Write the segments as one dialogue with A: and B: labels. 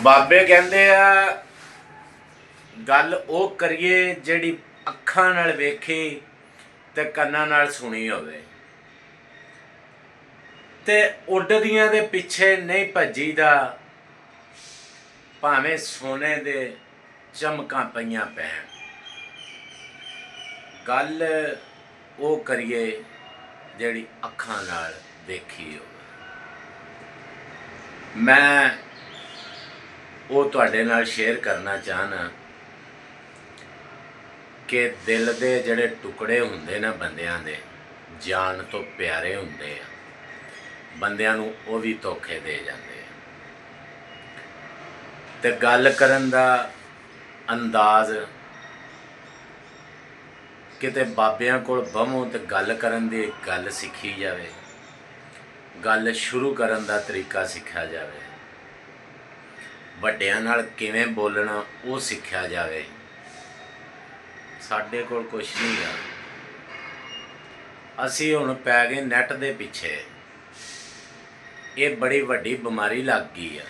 A: ਬਾਬੇ ਕਹਿੰਦੇ ਆ ਗੱਲ ਉਹ ਕਰੀਏ ਜਿਹੜੀ ਅੱਖਾਂ ਨਾਲ ਵੇਖੀ ਤੇ ਕੰਨਾਂ ਨਾਲ ਸੁਣੀ ਹੋਵੇ, ਤੇ ਉੱਡਦੀਆਂ ਦੇ ਪਿੱਛੇ ਨਹੀਂ ਭੱਜੀਦਾ, ਭਾਵੇਂ ਸੋਨੇ ਦੇ ਚਮਕਾਂ ਪਈਆਂ ਪੈਣ। ਗੱਲ ਉਹ ਕਰੀਏ ਜਿਹੜੀ ਅੱਖਾਂ ਨਾਲ ਵੇਖੀ ਹੋਵੇ। ਮੈਂ ਉਹ ਤੁਹਾਡੇ ਨਾਲ ਸ਼ੇਅਰ ਕਰਨਾ ਚਾਹਨਾ ਕਿ ਦਿਲ ਦੇ ਜਿਹੜੇ ਟੁਕੜੇ ਹੁੰਦੇ ਨਾ ਬੰਦਿਆਂ ਦੇ, ਜਾਨ ਤੋਂ ਪਿਆਰੇ ਹੁੰਦੇ ਆ, ਬੰਦਿਆਂ ਨੂੰ ਉਹ ਵੀ ਧੋਖੇ ਦੇ ਜਾਂਦੇ ਆ। ਤੇ ਗੱਲ ਕਰਨ ਦਾ ਅੰਦਾਜ਼, ਕਿਤੇ ਬਾਬਿਆਂ ਕੋਲ ਬਹੋ ਤੇ ਗੱਲ ਕਰਨ ਦੀ ਗੱਲ ਸਿੱਖੀ ਜਾਵੇ, ਗੱਲ ਸ਼ੁਰੂ ਕਰਨ ਦਾ ਤਰੀਕਾ ਸਿੱਖਿਆ ਜਾਵੇ, ਵੱਡਿਆਂ ਨਾਲ ਕਿਵੇਂ ਬੋਲਣਾ ਉਹ ਸਿੱਖਿਆ ਜਾਵੇ। ਸਾਡੇ ਕੋਲ ਕੁਛ ਨਹੀਂ ਗਾ। ਅਸੀਂ ਹੁਣ ਪੈ ਗਏ ਨੈੱਟ ਦੇ ਪਿੱਛੇ। ਇਹ ਬੜੀ ਵੱਡੀ ਬਿਮਾਰੀ ਲੱਗ ਗਈ ਆ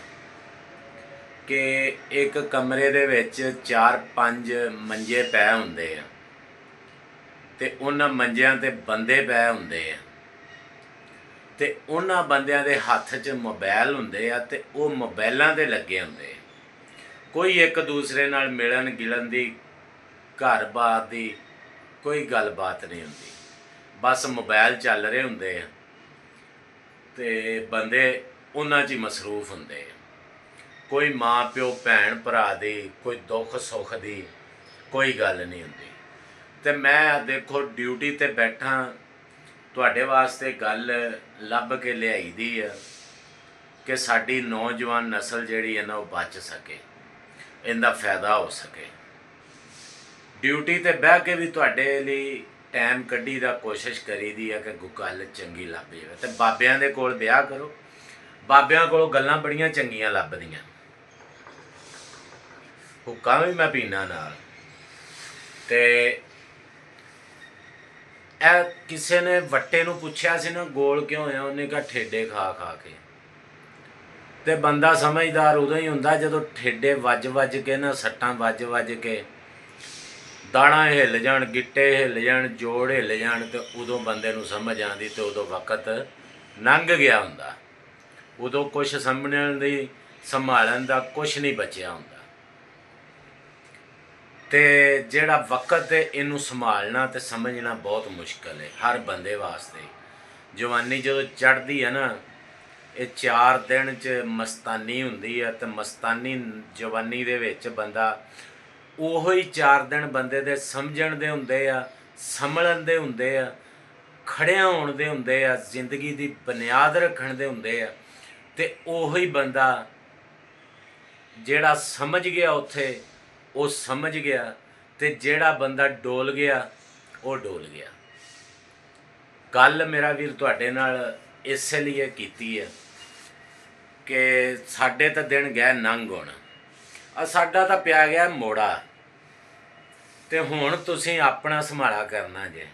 A: ਕਿ ਇੱਕ ਕਮਰੇ ਦੇ ਵਿੱਚ 4-5 ਮੰਜੇ ਪਏ ਹੁੰਦੇ ਆ ਤੇ ਉਹਨਾਂ ਮੰਜਿਆਂ ਤੇ ਬੰਦੇ ਪਏ ਹੁੰਦੇ ਆ ਤੇ ਉਹਨਾਂ ਬੰਦਿਆਂ ਦੇ ਹੱਥ 'ਚ ਮੋਬਾਈਲ ਹੁੰਦੇ ਆ ਤੇ ਉਹ ਮੋਬਾਈਲਾਂ 'ਤੇ ਲੱਗੇ ਹੁੰਦੇ ਆ। ਕੋਈ ਇੱਕ ਦੂਸਰੇ ਨਾਲ ਮਿਲਣ ਗਿਲਣ ਦੀ, ਘਰ-ਬਾਰ ਦੀ ਕੋਈ ਗੱਲਬਾਤ ਨਹੀਂ ਹੁੰਦੀ, ਬਸ ਮੋਬਾਈਲ ਚੱਲ ਰਹੇ ਹੁੰਦੇ ਆ ਤੇ ਬੰਦੇ ਉਹਨਾਂ 'ਚ ਹੀ ਮਸਰੂਫ ਹੁੰਦੇ ਆ। ਕੋਈ ਮਾਂ ਪਿਓ ਭੈਣ ਭਰਾ ਦੀ, ਕੋਈ ਦੁੱਖ ਸੁੱਖ ਦੀ ਕੋਈ ਗੱਲ ਨਹੀਂ ਹੁੰਦੀ। ਤੇ ਮੈਂ ਦੇਖੋ ਡਿਊਟੀ 'ਤੇ ਬੈਠਾ, ਤੁਹਾਡੇ ਵਾਸਤੇ ਗੱਲ ਲੱਭ ਕੇ ਲਿਆਈ ਦੀ ਆ ਕਿ ਸਾਡੀ ਨੌਜਵਾਨ ਨਸਲ ਜਿਹੜੀ ਹੈ ਨਾ ਉਹ ਬਚ ਸਕੇ, ਇਹਦਾ ਫਾਇਦਾ ਹੋ ਸਕੇ। ਡਿਊਟੀ 'ਤੇ ਬਹਿ ਕੇ ਵੀ ਤੁਹਾਡੇ ਲਈ ਟਾਈਮ ਕੱਢੀ ਦਾ ਕੋਸ਼ਿਸ਼ ਕਰੀਦੀ ਆ ਕਿ ਗੱਲ ਚੰਗੀ ਲੱਭ ਜਾਵੇ। ਤੇ ਬਾਬਿਆਂ ਦੇ ਕੋਲ ਵਿਆਹ ਕਰੋ, ਬਾਬਿਆਂ ਕੋਲੋਂ ਗੱਲਾਂ ਬੜੀਆਂ ਚੰਗੀਆਂ ਲੱਭਦੀਆਂ। ਹੁੱਕਾ ਵੀ ਮੈਂ ਪੀਣਾ ਨਾਲ। ਤੇ ਇਹ ਕਿਸੇ ਨੇ ਵੱਟੇ ਨੂੰ ਪੁੱਛਿਆ ਸੀ ਨਾ ਗੋਲ ਕਿਉਂ ਹੋਇਆ, ਉਹਨੇ ਕਿਹਾ ਠੇਡੇ ਖਾ ਖਾ ਕੇ। ਤੇ ਬੰਦਾ ਸਮਝਦਾਰ ਉਦੋਂ ਹੀ ਹੁੰਦਾ ਜਦੋਂ ਠੇਡੇ ਵੱਜ ਕੇ ਨਾ, ਸੱਟਾਂ ਵੱਜ ਕੇ ਦਾਣਾ ਹਿੱਲ ਜਾਣ, ਗਿੱਟੇ ਹਿੱਲ ਜਾਣ, ਜੋੜ ਹਿੱਲ ਜਾਣ, ਤੇ ਉਦੋਂ ਬੰਦੇ ਨੂੰ ਸਮਝ ਆਉਂਦੀ ਤੇ ਉਦੋਂ ਵਕਤ ਲੰਘ ਗਿਆ ਹੁੰਦਾ। ਉਦੋਂ ਕੁਛ ਸਮਝਣ ਦੀ, ਸੰਭਾਲਣ ਦਾ ਕੁਛ ਨਹੀਂ ਬਚਿਆ ਹੁੰਦਾ। ਤੇ ਜਿਹੜਾ ਵਕਤ ਹੈ ਇਹਨੂੰ ਸੰਭਾਲਣਾ ਤੇ ਸਮਝਣਾ ਬਹੁਤ ਮੁਸ਼ਕਿਲ ਹੈ ਹਰ ਬੰਦੇ ਵਾਸਤੇ। ਜਵਾਨੀ ਜਦੋਂ ਚੜ੍ਹਦੀ ਹੈ ਨਾ, ਇਹ 4 ਦਿਨ 'ਚ ਮਸਤਾਨੀ ਹੁੰਦੀ ਹੈ ਤੇ ਮਸਤਾਨੀ ਜਵਾਨੀ ਦੇ ਵਿੱਚ ਬੰਦਾ ਉਹੋ ਹੀ 4 ਦਿਨ ਬੰਦੇ ਦੇ ਸਮਝਣ ਦੇ ਹੁੰਦੇ ਆ, ਸੰਭਲਣ ਦੇ ਹੁੰਦੇ ਆ, ਖੜਿਆਂ ਹੋਣ ਦੇ ਹੁੰਦੇ ਆ, ਜ਼ਿੰਦਗੀ ਦੀ ਬੁਨਿਆਦ ਰੱਖਣ ਦੇ ਹੁੰਦੇ ਆ। ਤੇ ਉਹੋ ਹੀ ਬੰਦਾ ਜਿਹੜਾ ਸਮਝ ਗਿਆ ਉੱਥੇ ਉਹ ਸਮਝ ਗਿਆ, ਤੇ ਜਿਹੜਾ ਬੰਦਾ ਡੋਲ ਗਿਆ ਉਹ ਡੋਲ ਗਿਆ। ਗੱਲ ਮੇਰਾ ਵੀਰ ਤੁਹਾਡੇ ਨਾਲ ਇਸੇ ਲਈ ਕੀਤੀ ਹੈ ਕਿ ਸਾਡੇ ਤਾਂ ਦਿਨ ਗਏ ਲੰਘ ਹੁਣ, ਸਾਡਾ ਤਾਂ ਪਿਆ ਗਿਆ ਮੋੜਾ, ਤੇ ਹੁਣ ਤੁਸੀਂ ਆਪਣਾ ਸੰਭਾਲਾ ਕਰਨਾ ਜੇ।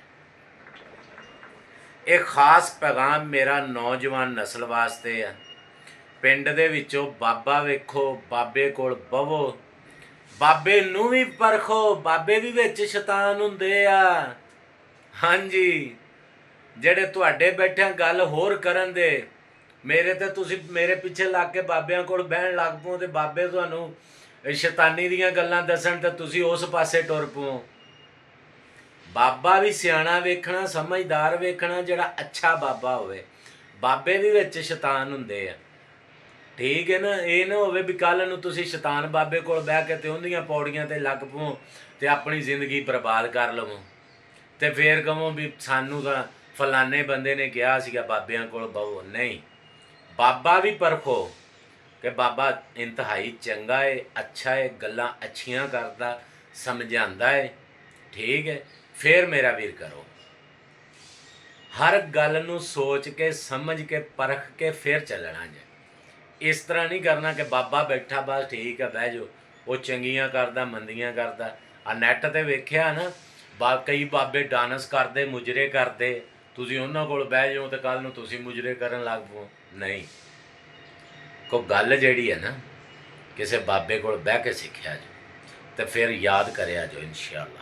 A: ਇਹ ਖਾਸ ਪੈਗਾਮ ਮੇਰਾ ਨੌਜਵਾਨ ਨਸਲ ਵਾਸਤੇ ਆ। ਪਿੰਡ ਦੇ ਵਿੱਚੋਂ ਬਾਬਾ ਵੇਖੋ, ਬਾਬੇ ਕੋਲ ਬਵੋ, ਬਾਬੇ ਨੂੰ ਵੀ ਪਰਖੋ, ਬਾਬੇ ਵੀ ਵਿੱਚ ਸ਼ੈਤਾਨ ਹੁੰਦੇ ਆ। ਹਾਂਜੀ, ਜਿਹੜੇ ਤੁਹਾਡੇ ਬੈਠਿਆਂ ਗੱਲ ਹੋਰ ਕਰਨ ਦੇ, ਮੇਰੇ ਤੇ ਤੁਸੀਂ ਮੇਰੇ ਪਿੱਛੇ ਲੱਗ ਕੇ ਬਾਬਿਆਂ ਕੋਲ ਬਹਿਣ ਲੱਗ ਪਓ ਤੇ ਬਾਬੇ ਤੁਹਾਨੂੰ ਸ਼ੈਤਾਨੀ ਦੀਆਂ ਗੱਲਾਂ ਦੱਸਣ ਤੇ ਤੁਸੀਂ ਉਸ ਪਾਸੇ ਟੁਰ ਪਓ। ਬਾਬਾ ਵੀ ਸਿਆਣਾ ਵੇਖਣਾ, ਸਮਝਦਾਰ ਵੇਖਣਾ, ਜਿਹੜਾ ਅੱਛਾ ਬਾਬਾ ਹੋਵੇ। ਬਾਬੇ ਵੀ ਵਿੱਚ ਸ਼ੈਤਾਨ ਹੁੰਦੇ ਆ, ਠੀਕ ਹੈ ਨਾ। ਇਹ ਨਾ ਹੋਵੇ ਵੀ ਕੱਲ੍ਹ ਨੂੰ ਤੁਸੀਂ ਸ਼ੈਤਾਨ ਬਾਬੇ ਕੋਲ ਬਹਿ ਕੇ ਤੇ ਉਹਦੀਆਂ ਪੌੜੀਆਂ 'ਤੇ ਲੱਗ ਪਵੋ ਤੇ ਆਪਣੀ ਜ਼ਿੰਦਗੀ ਬਰਬਾਦ ਕਰ ਲਵੋ ਤੇ ਫੇਰ ਕਹੋ ਵੀ ਸਾਨੂੰ ਤਾਂ ਫਲਾਣੇ ਬੰਦੇ ਨੇ ਕਿਹਾ ਸੀਗਾ ਬਾਬਿਆਂ ਕੋਲ ਬਹੋ। ਨਹੀਂ, ਬਾਬਾ ਵੀ ਪਰਖੋ ਕਿ ਬਾਬਾ ਇੰਤਹਾਈ ਚੰਗਾ ਹੈ, ਅੱਛਾ ਹੈ, ਗੱਲਾਂ ਅੱਛੀਆਂ ਕਰਦਾ, ਸਮਝਾਉਂਦਾ ਹੈ, ਠੀਕ ਹੈ, ਫਿਰ ਮੇਰਾ ਵੀਰ ਕਰੋ। ਹਰ ਗੱਲ ਨੂੰ ਸੋਚ ਕੇ, ਸਮਝ ਕੇ, ਪਰਖ ਕੇ ਫਿਰ ਚੱਲਣਾ ਜੇ। ਇਸ ਤਰ੍ਹਾਂ ਨਹੀਂ ਕਰਨਾ ਕਿ ਬਾਬਾ ਬੈਠਾ ਬਸ ਠੀਕ ਹੈ ਬਹਿ ਜਾਓ, ਉਹ ਚੰਗੀਆਂ ਕਰਦਾ ਮੰਦੀਆਂ ਕਰਦਾ। ਆ ਨੈੱਟ 'ਤੇ ਵੇਖਿਆ ਨਾ, ਕਈ ਬਾਬੇ ਡਾਂਸ ਕਰਦੇ, ਮੁਜਰੇ ਕਰਦੇ, ਤੁਸੀਂ ਉਹਨਾਂ ਕੋਲ ਬਹਿ ਜਾਓ ਤੇ ਕੱਲ੍ਹ ਨੂੰ ਤੁਸੀਂ ਮੁਜਰੇ ਕਰਨ ਲੱਗ ਪਓ। ਨਹੀਂ, ਕੋਈ ਗੱਲ ਜਿਹੜੀ ਹੈ ਨਾ ਕਿਸੇ ਬਾਬੇ ਕੋਲ ਬਹਿ ਕੇ ਸਿੱਖਿਆ ਜੋ ਤੇ ਫਿਰ ਯਾਦ ਕਰਿਆ ਜੋ ਇਨਸ਼ਾਅੱਲਾ।